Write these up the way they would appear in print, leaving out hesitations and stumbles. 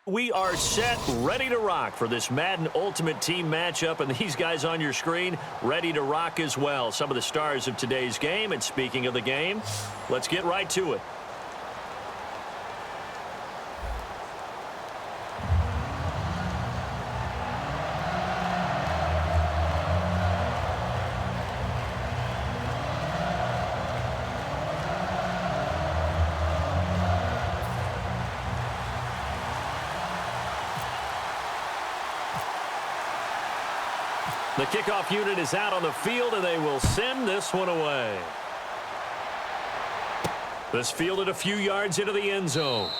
We are set, ready to rock for this Madden Ultimate Team matchup, and these guys on your screen ready to rock as well. Some of the stars of today's game, and speaking of the game, let's get right to it. The kickoff unit is out on the field, and they will send this one away. This fielded a few yards into the end zone.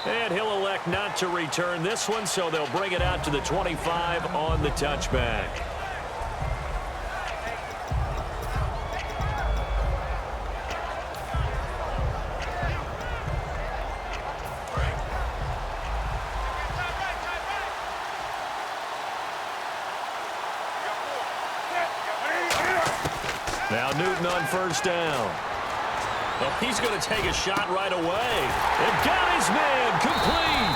And he'll elect not to return this one, so they'll bring it out to the 25 on the touchback. Now Newton on first down. Oh, he's going to take a shot right away. And got his man complete.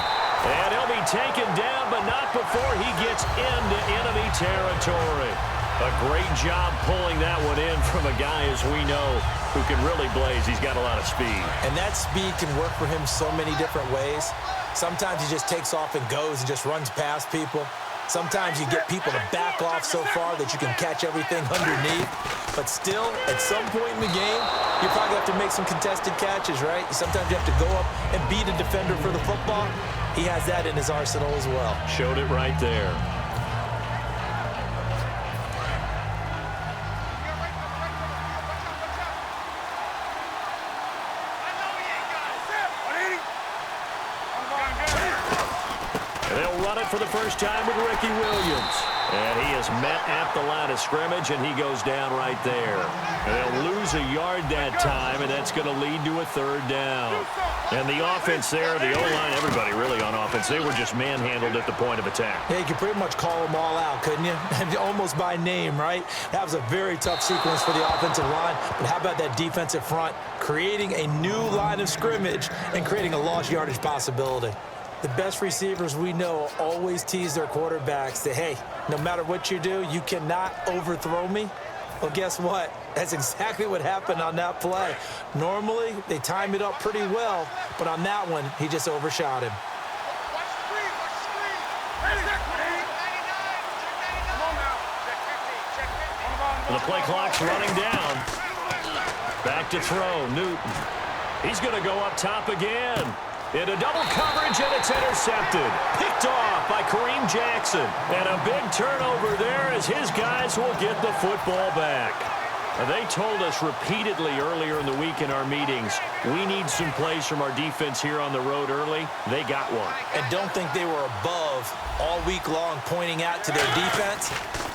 And he'll be taken down, but not before he gets into enemy territory. A great job pulling that one in from a guy, as we know, who can really blaze. He's got a lot of speed. And that speed can work for him so many different ways. Sometimes he just takes off and goes and just runs past people. Sometimes you get people to back off so far that you can catch everything underneath. But still, at some point in the game, you probably have to make some contested catches, right? Sometimes you have to go up and beat a defender for the football. He has that in his arsenal as well. Showed it right there. They'll run it for the first time with Ricky Williams. And he is met at the line of scrimmage, and he goes down right there. And they'll lose a yard that time, and that's going to lead to a third down. And the offense there, the O-line, everybody really on offense, they were just manhandled at the point of attack. Yeah, you could pretty much call them all out, couldn't you? Almost by name, right? That was a very tough sequence for the offensive line. But how about that defensive front creating a new line of scrimmage and creating a lost yardage possibility? The best receivers we know always tease their quarterbacks that, hey, no matter what you do, you cannot overthrow me. Well, guess what? That's exactly what happened on that play. Normally, they time it up pretty well, but on that one, he just overshot him. The play clock's running down. Back to throw, Newton. He's going to go up top again. Into double coverage, and it's intercepted. Picked off by Kareem Jackson. And a big turnover there as his guys will get the football back. They told us repeatedly earlier in the week in our meetings, we need some plays from our defense here on the road early. They got one. And don't think they were above all week long pointing out to their defense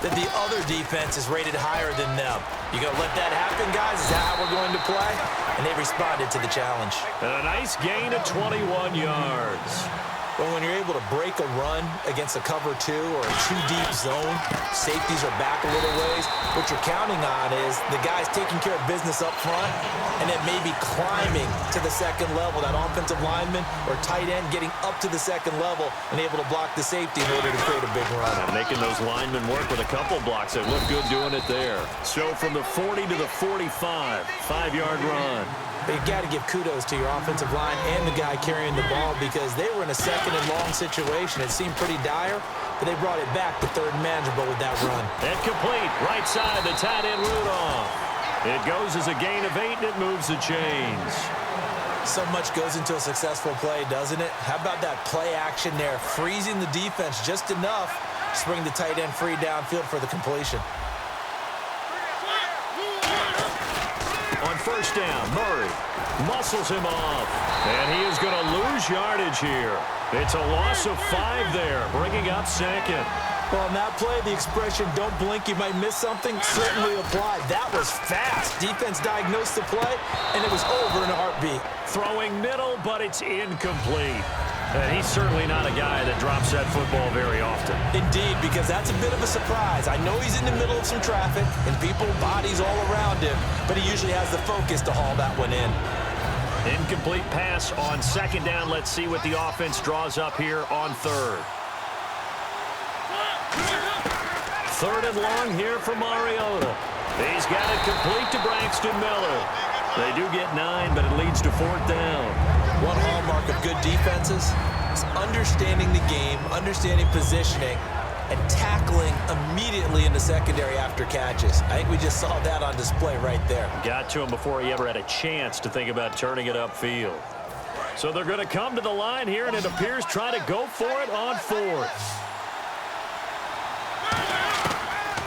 that the other defense is rated higher than them. You going to let that happen, guys? Is that how we're going to play? And they responded to the challenge. And a nice gain of 21 yards. Well, when you're able to break a run against a cover two or a two-deep zone, safeties are back a little ways. What you're counting on is the guys taking care of business up front and then maybe climbing to the second level, that offensive lineman or tight end getting up to the second level and able to block the safety in order to create a big run. And making those linemen work with a couple blocks. They look good doing it there. So from the 40 to the 45, 5-yard run. But you got to give kudos to your offensive line and the guy carrying the ball because they were in a second and long situation. It seemed pretty dire, but they brought it back to third and manageable with that run. And complete. Right side, the tight end Rudolph. It goes as a gain of 8, and it moves the chains. So much goes into a successful play, doesn't it? How about that play action there, freezing the defense just enough to bring the tight end free downfield for the completion. On first down, Murray muscles him off. And he is going to lose yardage here. It's a loss of 5 there, bringing up second. Well, on that play, the expression, don't blink, you might miss something, certainly applied. That was fast. Defense diagnosed the play, and it was over in a heartbeat. Throwing middle, but it's incomplete. And he's certainly not a guy that drops that football very often. Indeed, because that's a bit of a surprise. I know he's in the middle of some traffic and people, bodies all around him, but he usually has the focus to haul that one in. Incomplete pass on second down. Let's see what the offense draws up here on third. Third and long here for Mariota. He's got it complete to Braxton Miller. They do get 9, but it leads to fourth down. One hallmark of good defenses is understanding the game, understanding positioning, and tackling immediately in the secondary after catches. I think we just saw that on display right there. Got to him before he ever had a chance to think about turning it upfield. So they're going to come to the line here, and it appears try to go for it on fourth.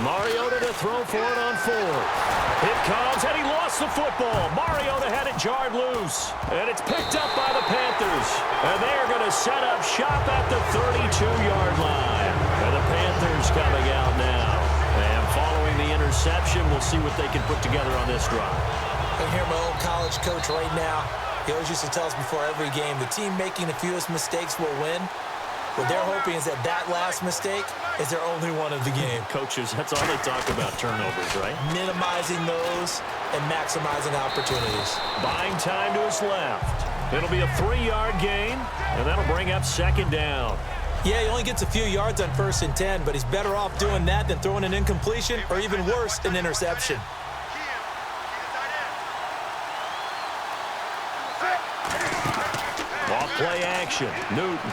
Mariota to throw for it on fourth. It comes, and he lost the football. Mariota had it jarred loose, and it's picked up by the Panthers. And they are going to set up shop at the 32-yard line. And the Panthers coming out now. And following the interception, we'll see what they can put together on this drive. I can hear my old college coach right now. He always used to tell us before every game, the team making the fewest mistakes will win. What they're hoping is that that last mistake is their only one of the game. Coaches, that's all they talk about, turnovers, right? Minimizing those and maximizing opportunities. Buying time to his left. It'll be a 3-yard gain, and that'll bring up second down. Yeah, he only gets a few yards on 1st and 10, but he's better off doing that than throwing an incompletion or even worse, an interception. Off play action. Newton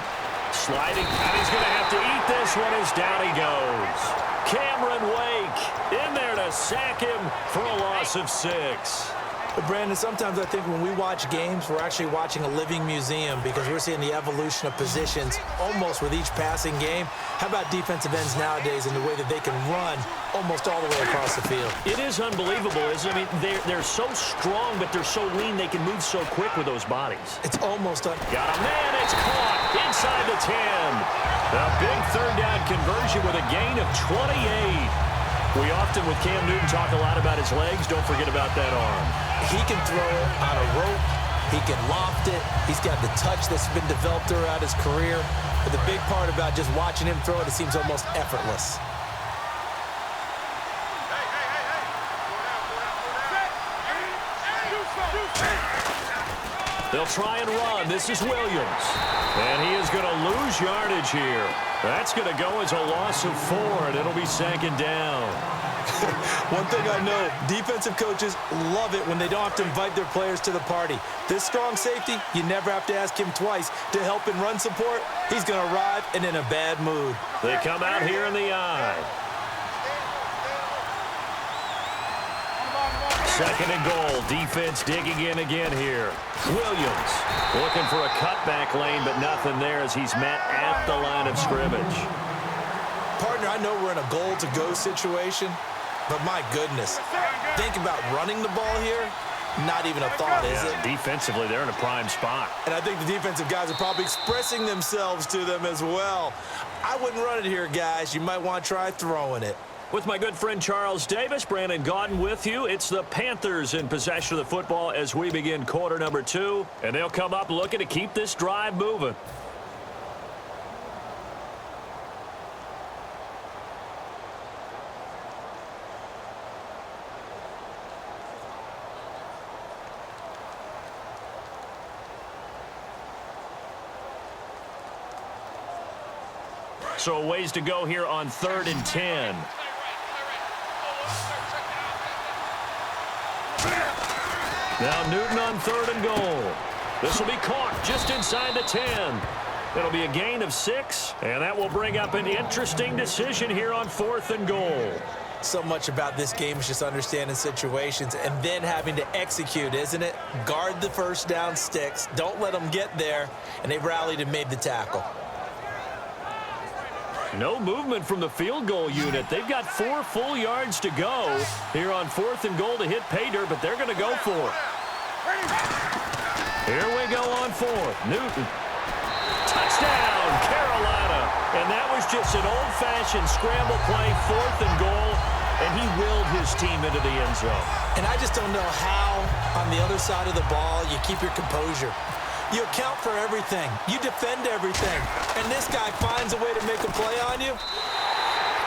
sliding, and he's going to have to eat this one as down he goes. Cameron Wake in there to sack him for a loss of 6. But Brandon, sometimes I think when we watch games, we're actually watching a living museum because we're seeing the evolution of positions almost with each passing game. How about defensive ends nowadays and the way that they can run almost all the way across the field? It is unbelievable, isn't it? I mean, they're so strong, but they're so lean. They can move so quick with those bodies. It's almost got a man. It's caught inside the 10. A big third down conversion with a gain of 28. We often, with Cam Newton, talk a lot about his legs. Don't forget about that arm. He can throw it on a rope. He can loft it. He's got the touch that's been developed throughout his career. But the big part about just watching him throw it, it seems almost effortless. They'll try and run. This is Williams. And he is going to lose yardage here. That's going to go as a loss of 4, and it'll be second down. One thing I know, defensive coaches love it when they don't have to invite their players to the party. This strong safety, you never have to ask him twice to help in run support. He's going to arrive and in a bad mood. They come out here in the I. Second and goal. Defense digging in again here. Williams looking for a cutback lane, but nothing there as he's met at the line of scrimmage. Partner, I know we're in a goal-to-go situation, but my goodness, think about running the ball here. Not even a thought, is it? Defensively, they're in a prime spot. And I think the defensive guys are probably expressing themselves to them as well. I wouldn't run it here, guys. You might want to try throwing it. With my good friend Charles Davis, Brandon Gaudin with you. It's the Panthers in possession of the football as we begin quarter number 2. And they'll come up looking to keep this drive moving. So a ways to go here on 3rd and 10. Now Newton on 3rd and goal. This will be caught just inside the 10. It'll be a gain of 6, and that will bring up an interesting decision here on 4th and goal. So much about this game is just understanding situations and then having to execute, isn't it? Guard the first down sticks. Don't let them get there, and they rallied and made the tackle. No movement from the field goal unit. They've got 4 full yards to go here on 4th and goal to hit pay dirt, but they're going to go for it. Here we go on 4th. Newton. Touchdown, Carolina. And that was just an old-fashioned scramble play, 4th and goal, and he willed his team into the end zone. And I just don't know how, on the other side of the ball, you keep your composure. You account for everything. You defend everything. And this guy finds a way to make a play on you.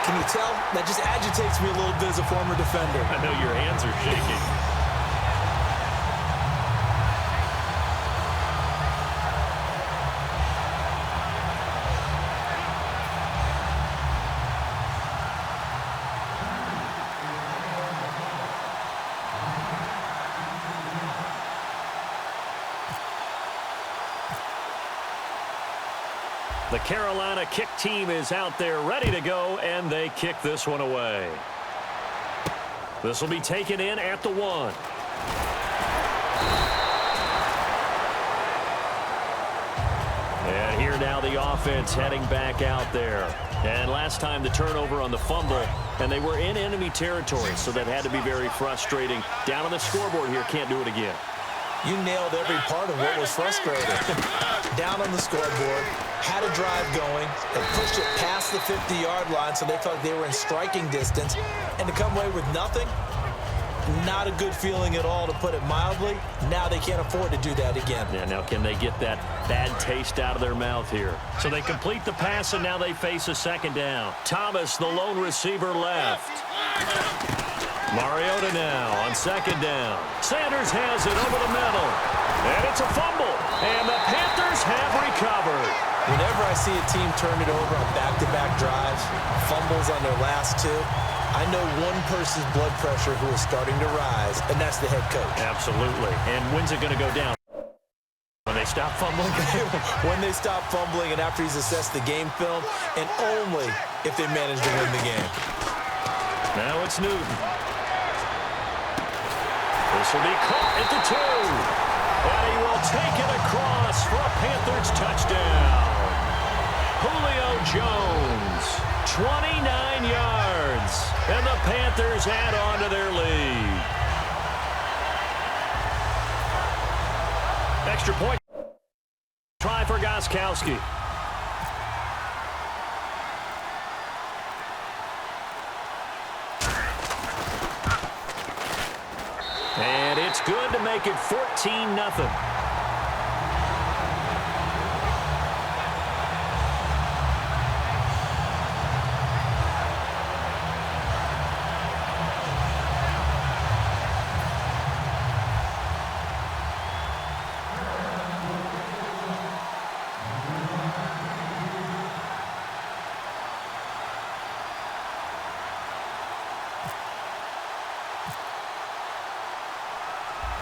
Can you tell? That just agitates me a little bit as a former defender. I know your hands are shaking. The Carolina kick team is out there ready to go, and they kick this one away. This will be taken in at the 1. And here now the offense heading back out there. And last time the turnover on the fumble, and they were in enemy territory, so that had to be very frustrating. Down on the scoreboard here, can't do it again. You nailed every part of what was frustrating. Down on the scoreboard, had a drive going, and pushed it past the 50-yard line so they thought they were in striking distance, and to come away with nothing, not a good feeling at all, to put it mildly. Now they can't afford to do that again. Yeah, now can they get that bad taste out of their mouth here? So they complete the pass, and now they face a second down. Thomas, the lone receiver, left. Mariota now on second down. Sanders has it over the middle. And it's a fumble. And the Panthers have recovered. Whenever I see a team turn it over on back-to-back drives, fumbles on their last two, I know one person's blood pressure who is starting to rise, and that's the head coach. Absolutely. And when's it going to go down? When they stop fumbling? When they stop fumbling and after he's assessed the game film, and only if they manage to win the game. Now it's Newton. This will be caught at the 2. And he will take it across for a Panthers touchdown. Julio Jones, 29 yards. And the Panthers add on to their lead. Extra point. Try for Gostkowski. And it's good to make it 14-0.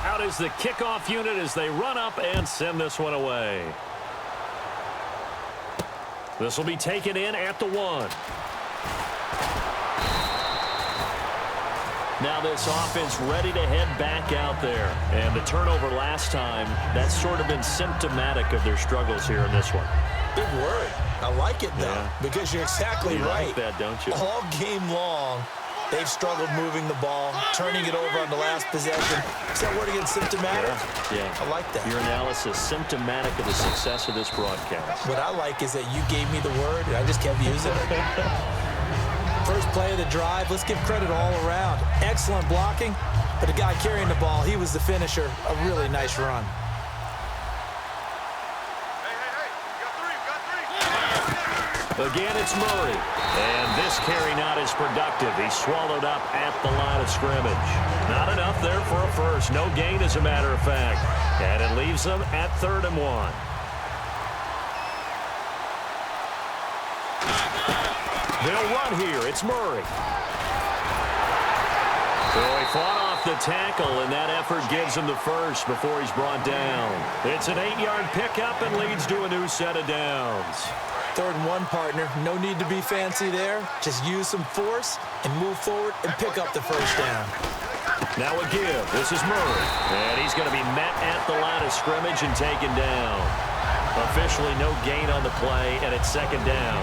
Out is the kickoff unit as they run up and send this one away. This will be taken in at the 1. Now this offense ready to head back out there. And the turnover last time, that's sort of been symptomatic of their struggles here in this one. Big word. I like it, though, Yeah. because you're exactly You right. like that, don't you? All game long, they've struggled moving the ball, turning it over on the last possession. Is that word again, symptomatic? Yeah. I like that. Your analysis symptomatic of the success of this broadcast. What I like is that you gave me the word, and I just kept using it. First play of the drive, let's give credit all around. Excellent blocking, but the guy carrying the ball, he was the finisher. A really nice run. Again, it's Murray. And this carry not as productive. He's swallowed up at the line of scrimmage. Not enough there for a first. No gain, as a matter of fact. And it leaves them at 3rd and 1. They'll run here. It's Murray. So he fought off the tackle, and that effort gives him the first before he's brought down. It's an 8-yard pickup and leads to a new set of downs. 3rd and 1, partner. No need to be fancy there. Just use some force and move forward and pick up the first down. Now a give. This is Murray. And he's going to be met at the line of scrimmage and taken down. Officially no gain on the play, and it's 2nd down.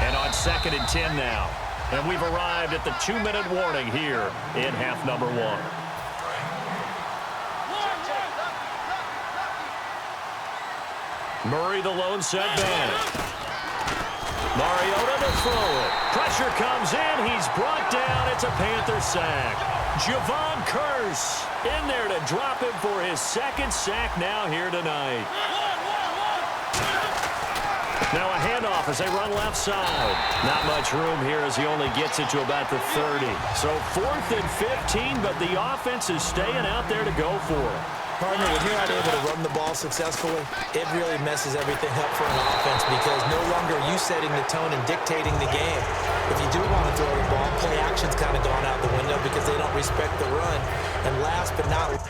And on 2nd and 10 now. And we've arrived at the 2-minute warning here in half number 1. Murray, the lone set back. Mariota to throw it. Pressure comes in. He's brought down. It's a Panther sack. Javon Curse in there to drop him for his 2nd sack now here tonight. Now a handoff as they run left side. Not much room here as he only gets it to about the 30. So 4th and 15, but the offense is staying out there to go for it. Partner, when you're not able to run the ball successfully, it really messes everything up for an offense because no longer are you setting the tone and dictating the game. If you do want to throw the ball, play action's kind of gone out the window because they don't respect the run. And last but not least,